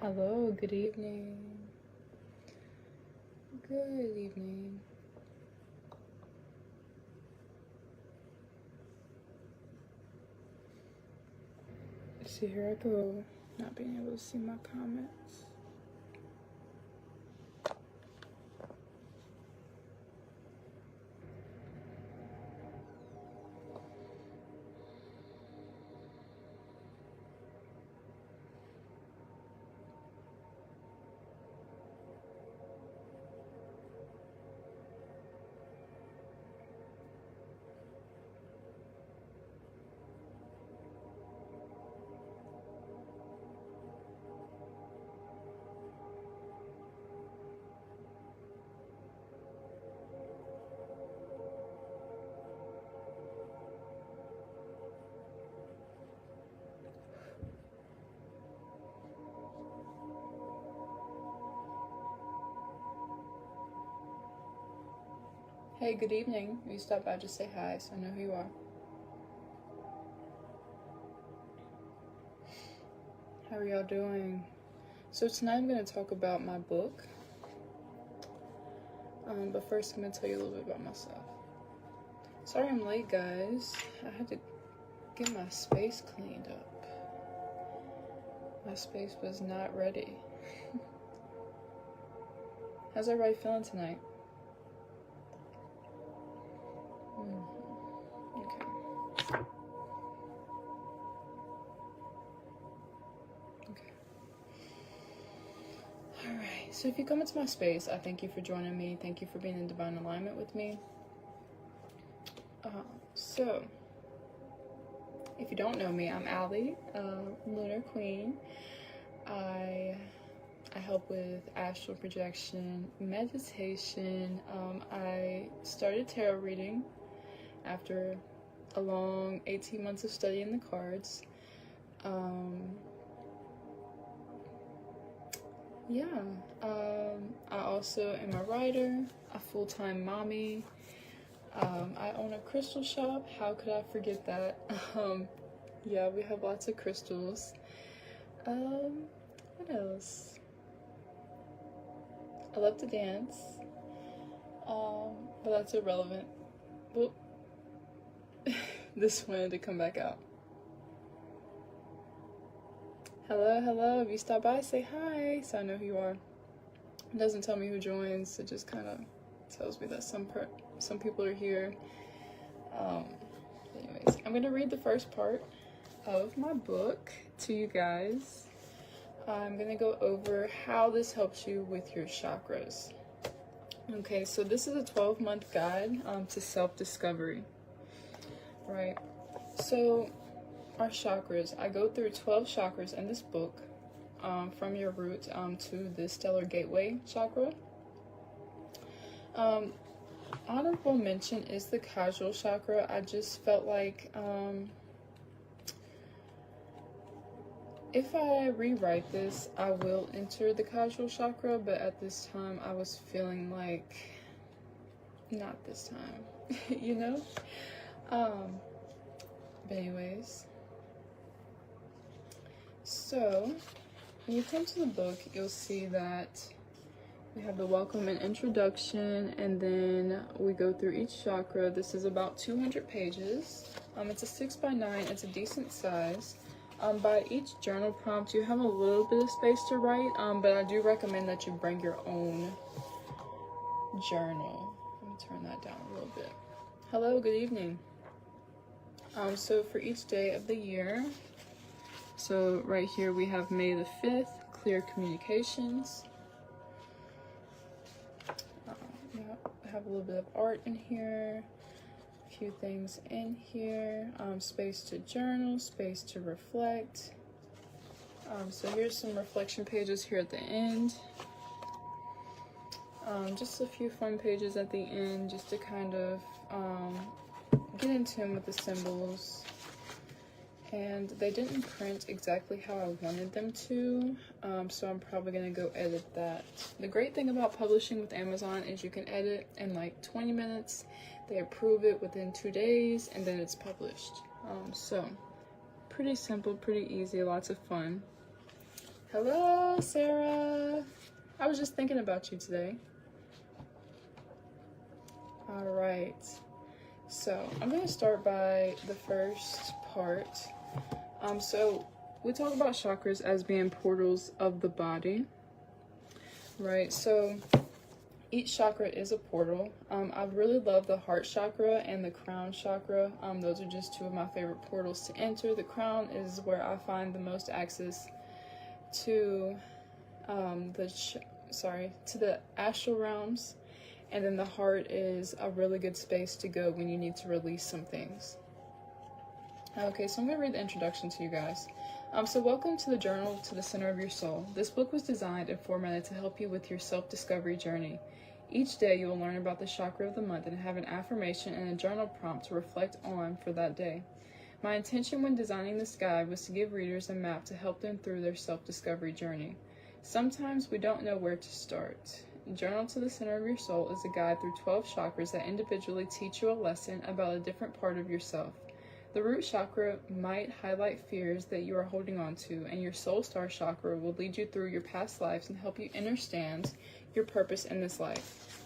Hello, good evening. Good evening. See, here I go, not being able to see my comments. Hey, good evening. If you stop by, just say hi so I know who you are. How are y'all doing? So tonight I'm going to talk about my book. But first I'm going to tell you a little bit about myself. Sorry I'm late, guys. I had to get my space cleaned up. My space was not ready. How's everybody feeling tonight? Okay. Alright, so if you come into my space, I thank you for joining me. Thank you for being in divine alignment with me. So, if you don't know me, I'm Allie, Lunar Queen. I help with astral projection, meditation. I started tarot reading after a long 18 months of studying the cards. I also am a writer, a full-time mommy. I own a crystal shop. How could I forget that? Yeah, we have lots of crystals. What else? I love to dance. But that's irrelevant. Well, this wanted to come back out. Hello, if you stop by, say hi, so I know who you are. It doesn't tell me who joins, it just kind of tells me that some people are here. Anyways, I'm gonna read the first part of my book to you guys. I'm gonna go over how this helps you with your chakras. Okay, so this is a 12-month guide to self-discovery, right? So our chakras, I go through 12 chakras in this book, from your root to the stellar gateway chakra. Honorable mention is the casual chakra. I just felt like if I rewrite this, I will enter the casual chakra, but at this time I was feeling like not this time, you know? But anyways, so when you come to the book, you'll see that we have the welcome and introduction, and then we go through each chakra. This is about 200 pages. It's a 6x9, it's a decent size. By each journal prompt, you have a little bit of space to write, but I do recommend that you bring your own journal. Let me turn that down a little bit. Hello, good evening. So for each day of the year, so right here we have May the 5th, clear communications. I have a little bit of art in here, a few things in here, space to journal, space to reflect. So here's some reflection pages here at the end. Just a few fun pages at the end, just to kind of get in tune with the symbols. And they didn't print exactly how I wanted them to, so I'm probably gonna go edit that. The great thing about publishing with Amazon is you can edit in like 20 minutes, they approve it within 2 days, and then it's published. So pretty simple, pretty easy, lots of fun. Hello, Sarah. I was just thinking about you today. All right. So I'm going to start by the first part. So we talk about chakras as being portals of the body, right? So each chakra is a portal. I really love the heart chakra and the crown chakra. Those are just two of my favorite portals to enter. The crown is where I find the most access to the astral realms, and then the heart is a really good space to go when you need to release some things. Okay, so I'm going to read the introduction to you guys. So welcome to the Journal to the Center of Your Soul. This book was designed and formatted to help you with your self-discovery journey. Each day you will learn about the chakra of the month and have an affirmation and a journal prompt to reflect on for that day. My intention when designing this guide was to give readers a map to help them through their self-discovery journey. Sometimes we don't know where to start. Journal to the Center of Your Soul is a guide through 12 chakras that individually teach you a lesson about a different part of yourself. The root chakra might highlight fears that you are holding on to, and your soul star chakra will lead you through your past lives and help you understand your purpose in this life.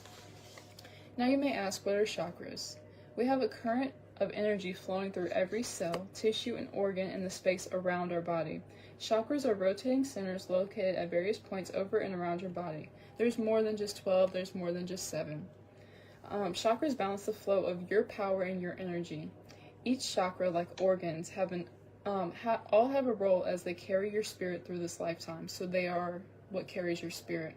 Now you may ask, what are chakras? We have a current of energy flowing through every cell, tissue, and organ in the space around our body. Chakras are rotating centers located at various points over and around your body. There's more than just 12, there's more than just 7. Chakras balance the flow of your power and your energy. Each chakra, like organs, all have a role as they carry your spirit through this lifetime, so they are what carries your spirit.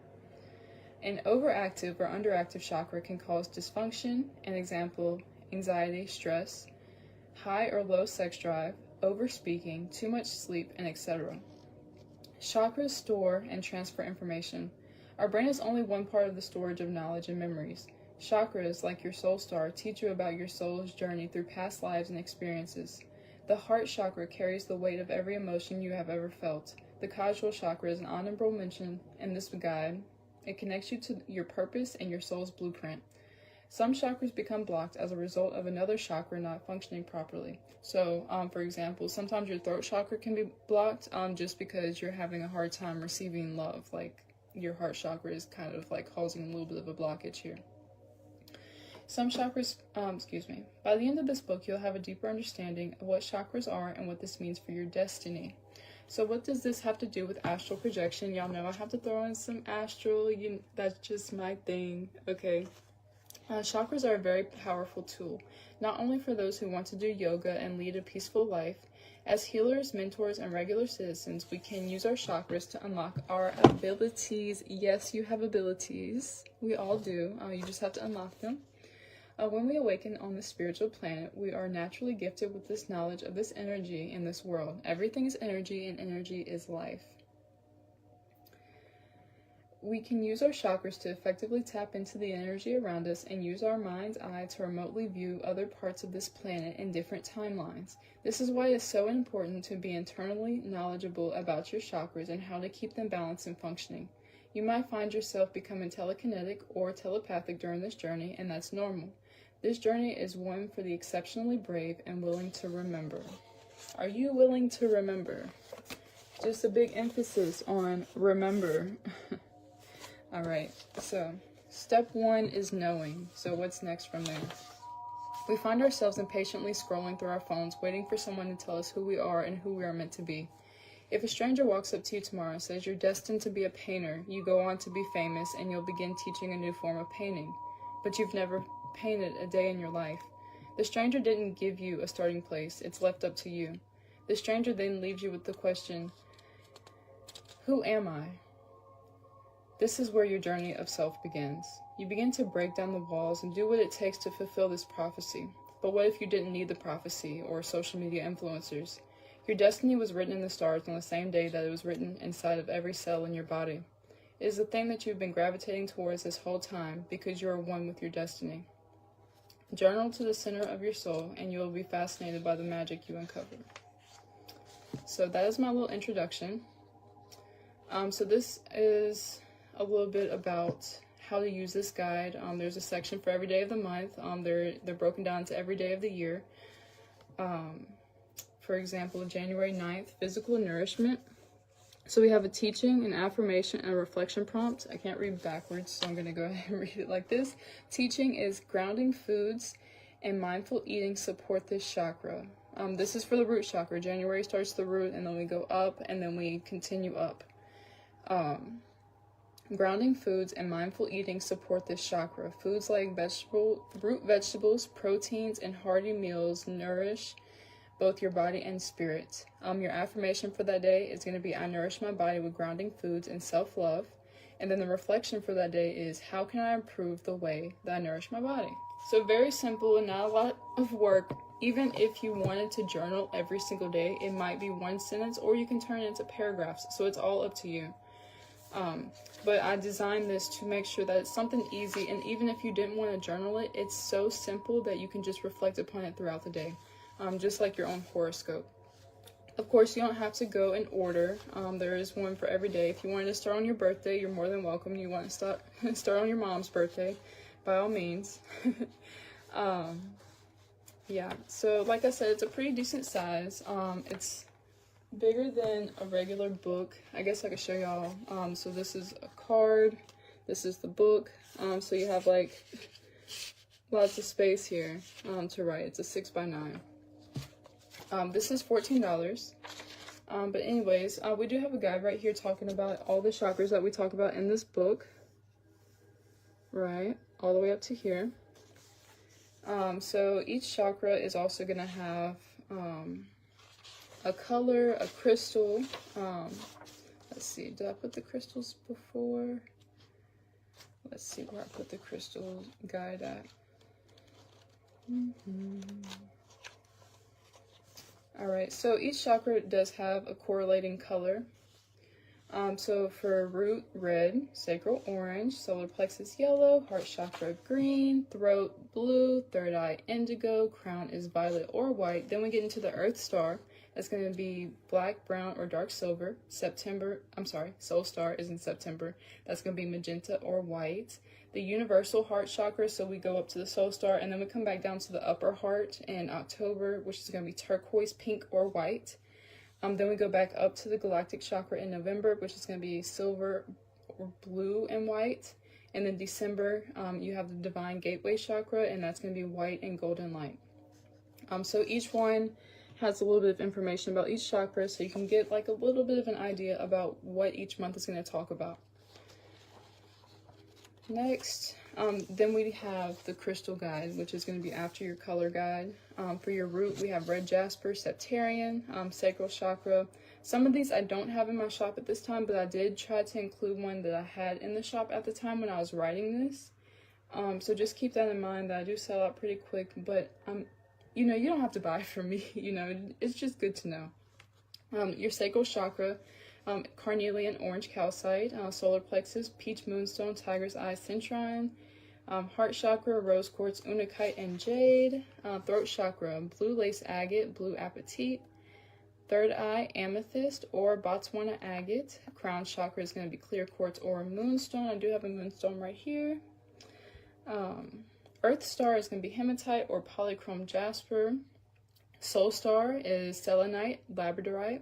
An overactive or underactive chakra can cause dysfunction, an example, anxiety, stress, high or low sex drive, overspeaking, too much sleep, and etc. Chakras store and transfer information. Our brain is only one part of the storage of knowledge and memories. Chakras, like your soul star, teach you about your soul's journey through past lives and experiences. The heart chakra carries the weight of every emotion you have ever felt. The causal chakra is an honorable mention in this guide. It connects you to your purpose and your soul's blueprint. Some chakras become blocked as a result of another chakra not functioning properly. So, for example, sometimes your throat chakra can be blocked just because you're having a hard time receiving love. Like, your heart chakra is kind of like causing a little bit of a blockage here. Some chakras, by the end of this book, you'll have a deeper understanding of what chakras are and what this means for your destiny. So what does this have to do with astral projection? Y'all know I have to throw in some astral, that's just my thing, okay? Chakras are a very powerful tool, not only for those who want to do yoga and lead a peaceful life. As healers, mentors, and regular citizens, we can use our chakras to unlock our abilities. Yes, you have abilities. We all do. You just have to unlock them. When we awaken on the spiritual planet, we are naturally gifted with this knowledge of this energy in this world. Everything is energy, and energy is life. We can use our chakras to effectively tap into the energy around us and use our mind's eye to remotely view other parts of this planet in different timelines. This is why it's so important to be internally knowledgeable about your chakras and how to keep them balanced and functioning. You might find yourself becoming telekinetic or telepathic during this journey, and that's normal. This journey is one for the exceptionally brave and willing to remember. Are you willing to remember? Just a big emphasis on remember. All right, so step 1 is knowing. So what's next from there? We find ourselves impatiently scrolling through our phones, waiting for someone to tell us who we are and who we are meant to be. If a stranger walks up to you tomorrow and says you're destined to be a painter, you go on to be famous and you'll begin teaching a new form of painting. But you've never painted a day in your life. The stranger didn't give you a starting place, it's left up to you. The stranger then leaves you with the question, who am I? This is where your journey of self begins. You begin to break down the walls and do what it takes to fulfill this prophecy. But what if you didn't need the prophecy or social media influencers? Your destiny was written in the stars on the same day that it was written inside of every cell in your body. It is the thing that you've been gravitating towards this whole time because you are one with your destiny. Journal to the center of your soul and you will be fascinated by the magic you uncover. So that is my little introduction. So this is a little bit about how to use this guide. There's a section for every day of the month. They're broken down to every day of the year. For example, January 9th, physical nourishment. So we have a teaching, an affirmation, and a reflection prompt. I can't read backwards, so I'm going to go ahead and read it like this. Teaching is grounding foods and mindful eating support this chakra. This is for the root chakra. January starts the root, and then we go up, and then we continue up. Grounding foods and mindful eating support this chakra. Foods like root vegetables, proteins, and hearty meals nourish both your body and spirit. Your affirmation for that day is going to be, I nourish my body with grounding foods and self-love. And then the reflection for that day is, how can I improve the way that I nourish my body? So very simple and not a lot of work. Even if you wanted to journal every single day, it might be one sentence, or you can turn it into paragraphs. So it's all up to you. But I designed this to make sure that it's something easy, and even if you didn't want to journal it, it's so simple that you can just reflect upon it throughout the day, just like your own horoscope. Of course, you don't have to go in order. There is one for every day. If you wanted to start on your birthday, you're more than welcome. You want to start on your mom's birthday, by all means. Yeah, so like I said, it's a pretty decent size. It's bigger than a regular book. I guess I could show y'all. So this is a card. This is the book. So you have like lots of space here to write. It's a 6x9. This is $14. But anyways, we do have a guide right here talking about all the chakras that we talk about in this book. Right, all the way up to here. So each chakra is also going to have a color, a crystal. Let's see, did I put the crystals before? Let's see where I put the crystal guide at. All right, so each chakra does have a correlating color. So for root, red, sacral, orange, solar plexus, yellow, heart chakra, green, throat, blue, third eye, indigo, crown is violet or white. Then we get into the earth star. That's going to be black, brown, or dark silver. Soul star is in September. That's going to be magenta or white. The universal heart chakra, so we go up to the soul star, and then we come back down to the upper heart in October, which is going to be turquoise, pink, or white. Then we go back up to the galactic chakra in November, which is going to be silver, or blue, and white. And then December, you have the divine gateway chakra, and that's going to be white and golden light. So each one has a little bit of information about each chakra, so you can get like a little bit of an idea about what each month is going to talk about. Next, then we have the crystal guide, which is going to be after your color guide. For your root, we have red jasper, septarian, sacral chakra. Some of these I don't have in my shop at this time, but I did try to include one that I had in the shop at the time when I was writing this. So just keep that in mind, that I do sell out pretty quick, but you know, you don't have to buy from me, you know, it's just good to know. Your sacral chakra, carnelian orange calcite, solar plexus, peach moonstone, tiger's eye, centron, heart chakra, rose quartz, unakite, and jade, throat chakra, blue lace agate, blue apatite, third eye, amethyst or Botswana agate, crown chakra is going to be clear quartz or moonstone. I do have a moonstone right here. Earth star is going to be hematite or polychrome jasper. Soul star is selenite, labradorite.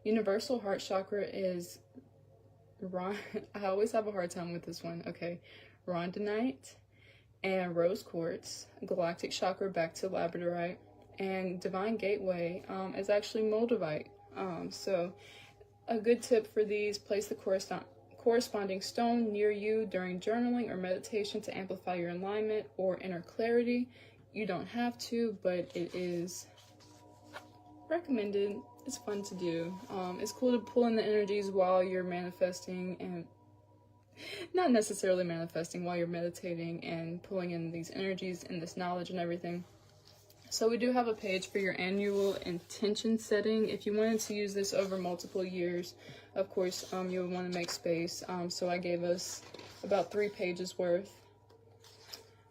Universal heart chakra is I always have a hard time with this one. Okay, rhodonite and rose quartz. Galactic chakra back to labradorite, and divine gateway is actually moldavite. So a good tip for these: place the corresponding stone near you during journaling or meditation to amplify your alignment or inner clarity. You don't have to, but it is recommended. It's fun to do. It's cool to pull in the energies while you're manifesting, and not necessarily manifesting, while you're meditating and pulling in these energies and this knowledge and everything. So we do have a page for your annual intention setting. If you wanted to use this over multiple years, of course, you would want to make space. So I gave us about 3 pages worth.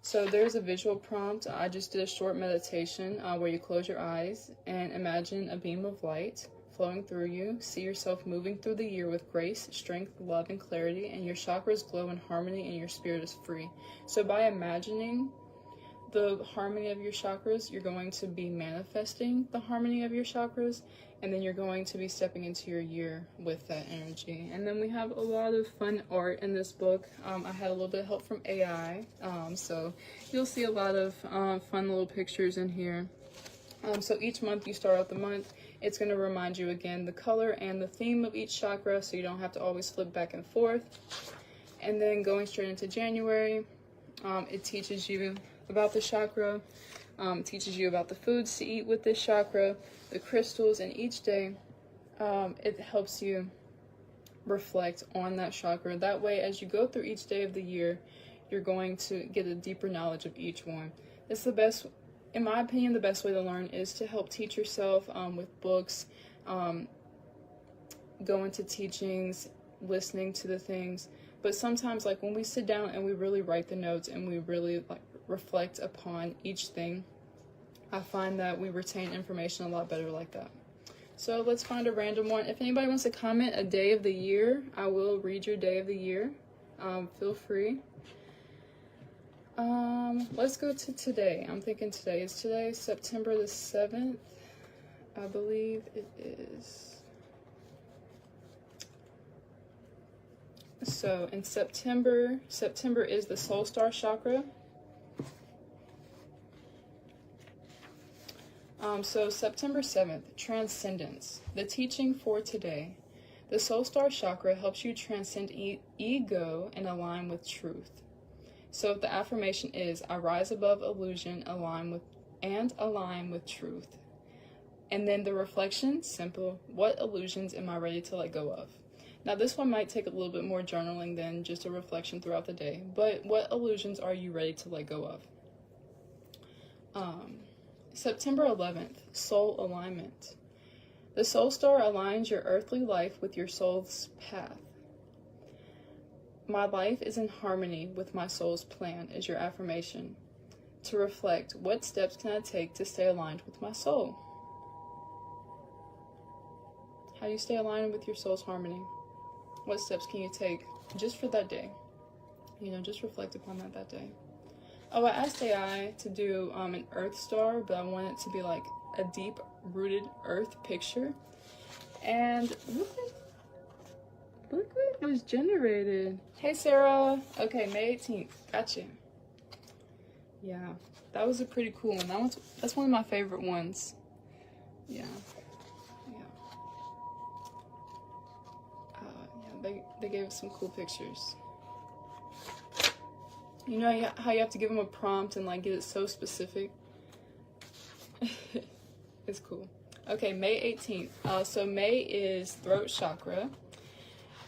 So there's a visual prompt. I just did a short meditation where you close your eyes and imagine a beam of light flowing through you. See yourself moving through the year with grace, strength, love, and clarity, and your chakras glow in harmony and your spirit is free. So by imagining the harmony of your chakras, you're going to be manifesting the harmony of your chakras, and then you're going to be stepping into your year with that energy. And then we have a lot of fun art in this book. I had a little bit of help from AI, so you'll see a lot of fun little pictures in here. So each month you start out the month, it's going to remind you again the color and the theme of each chakra, so you don't have to always flip back and forth. And then going straight into January, it teaches you about the chakra, teaches you about the foods to eat with this chakra, the crystals, and each day it helps you reflect on that chakra. That way, as you go through each day of the year, you're going to get a deeper knowledge of each one. It's the best, in my opinion, the best way to learn is to help teach yourself with books, go into teachings, listening to the things. But sometimes, like when we sit down and we really write the notes and we really like reflect upon each thing, I find that we retain information a lot better like that. So let's find a random one. If anybody wants to comment a day of the year, I will read your day of the year. Feel free. Let's go to today. I'm thinking today. Is today September the 7th? I believe it is. So in September is the Soul Star Chakra. So September 7th, Transcendence. The teaching for today. The Soul Star Chakra helps you transcend ego and align with truth. So the affirmation is, I rise above illusion, align with truth. And then the reflection, simple, what illusions am I ready to let go of? Now this one might take a little bit more journaling than just a reflection throughout the day, but what illusions are you ready to let go of? September 11th, Soul Alignment. The Soul Star aligns your earthly life with your soul's path. My life is in harmony with my soul's plan is your affirmation. To reflect, what steps can I take to stay aligned with my soul? How do you stay aligned with your soul's harmony? What steps can you take just for that day? You know, just reflect upon that day. Oh, I asked AI to do an earth star, but I want it to be like a deep-rooted earth picture. And look what it was generated. Hey, Sarah. Okay, May 18th. Gotcha. Yeah, that was a pretty cool one. That's one of my favorite ones. Yeah. They gave us some cool pictures. You know how you have to give them a prompt and like get it so specific? It's cool. Okay, May 18th. So May is throat chakra.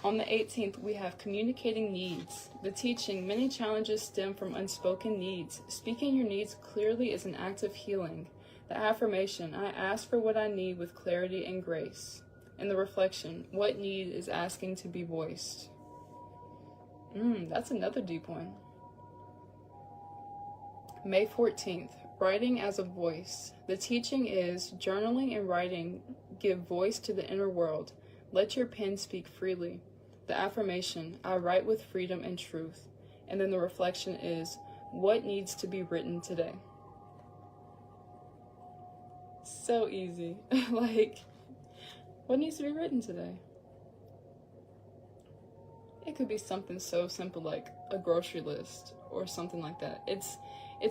On the 18th, we have communicating needs. The teaching, many challenges stem from unspoken needs. Speaking your needs clearly is an act of healing. The affirmation, I ask for what I need with clarity and grace. And the reflection, what need is asking to be voiced? That's another deep one. May 14th, writing as a voice. The teaching is, journaling and writing give voice to the inner world. Let your pen speak freely. The affirmation, I write with freedom and truth. And then the reflection is, what needs to be written today? So easy. Like, what needs to be written today? It could be something so simple like a grocery list or something like that. It's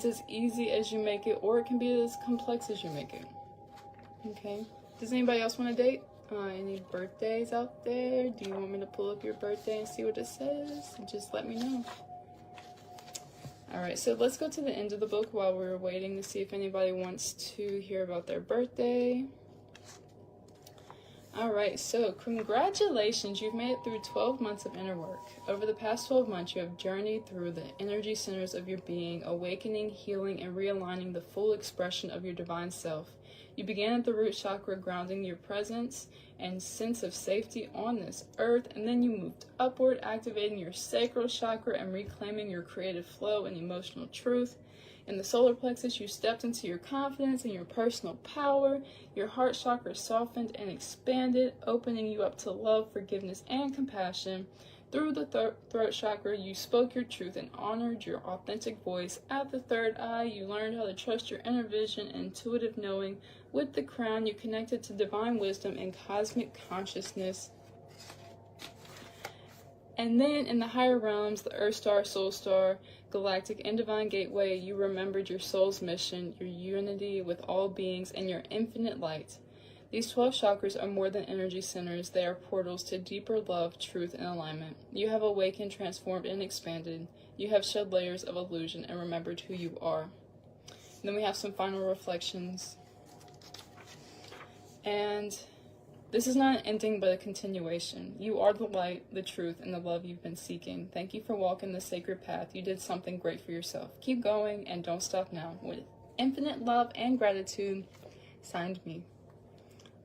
as easy as you make it, or it can be as complex as you make it. Okay. Does anybody else want to date? Any birthdays out there? Do you want me to pull up your birthday and see what it says? Just let me know. Alright, so let's go to the end of the book while we're waiting to see if anybody wants to hear about their birthday. Alright, so congratulations, you've made it through 12 months of inner work. Over the past 12 months, you have journeyed through the energy centers of your being, awakening, healing, and realigning the full expression of your divine self. You began at the root chakra, grounding your presence and sense of safety on this earth, and then you moved upward, activating your sacral chakra and reclaiming your creative flow and emotional truth. In the solar plexus, you stepped into your confidence and your personal power. Your heart chakra softened and expanded, opening you up to love, forgiveness, and compassion. Through the throat chakra, you spoke your truth and honored your authentic voice. At the third eye, you learned how to trust your inner vision and intuitive knowing. With the crown, you connected to divine wisdom and cosmic consciousness. And then in the higher realms, the Earth Star, Soul Star, Galactic, and Divine Gateway, you remembered your soul's mission, your unity with all beings, and your infinite light. These 12 chakras are more than energy centers. They are portals to deeper love, truth, and alignment. You have awakened, transformed, and expanded. You have shed layers of illusion and remembered who you are. And then we have some final reflections. And this is not an ending, but a continuation. You are the light, the truth, and the love you've been seeking. Thank you for walking the sacred path. You did something great for yourself. Keep going and don't stop now. With infinite love and gratitude, signed me.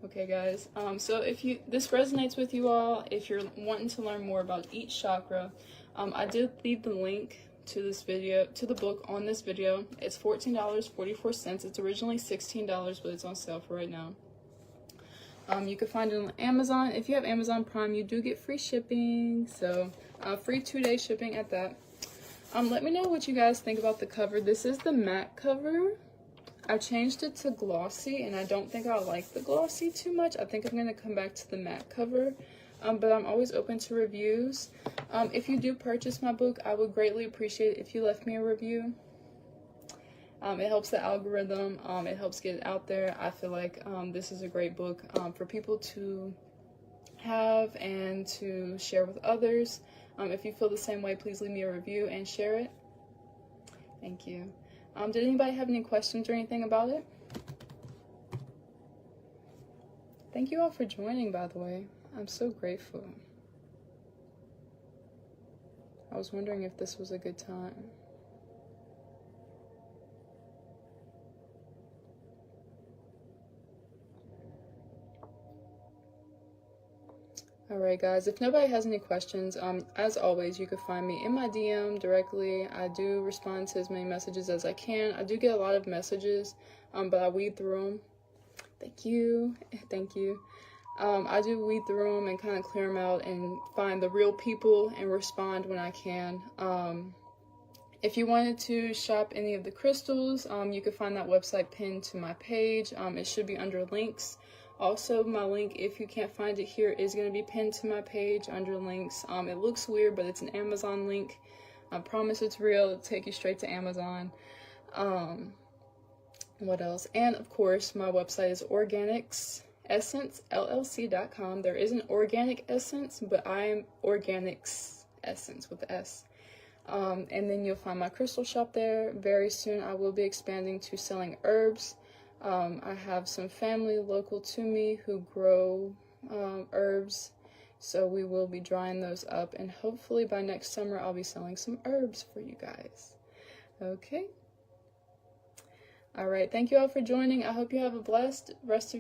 Okay, guys. So if this resonates with you all, if you're wanting to learn more about each chakra, I did leave the link to this video, to the book on this video. It's $14.44. It's originally $16, but it's on sale for right now. You can find it on Amazon. If you have Amazon Prime, you do get free shipping. So, free 2-day shipping at that. Let me know what you guys think about the cover. This is the matte cover. I changed it to glossy, and I don't think I like the glossy too much. I think I'm going to come back to the matte cover. But I'm always open to reviews. If you do purchase my book, I would greatly appreciate it if you left me a review. It helps the algorithm. It helps get it out there. I feel like this is a great book for people to have and to share with others. If you feel the same way, please leave me a review and share it. Thank you. Did anybody have any questions or anything about it? Thank you all for joining, by the way. I'm so grateful. I was wondering if this was a good time. Alright guys, if nobody has any questions, as always, you can find me in my DM directly. I do respond to as many messages as I can. I do get a lot of messages, but I weed through them. Thank you. Thank you. I do weed through them and kind of clear them out and find the real people and respond when I can. If you wanted to shop any of the crystals, you can find that website pinned to my page. It should be under links. Also, my link, if you can't find it here, is going to be pinned to my page under links. It looks weird, but it's an Amazon link. I promise it's real. It'll take you straight to Amazon. What else? And, of course, my website is organicsessence.llc.com. There is an organic essence, but I'm Organics Essence with the S. And then you'll find my crystal shop there. Very soon, I will be expanding to selling herbs. I have some family local to me who grow herbs, so we will be drying those up, and hopefully by next summer I'll be selling some herbs for you guys. Okay. Alright, thank you all for joining. I hope you have a blessed rest of your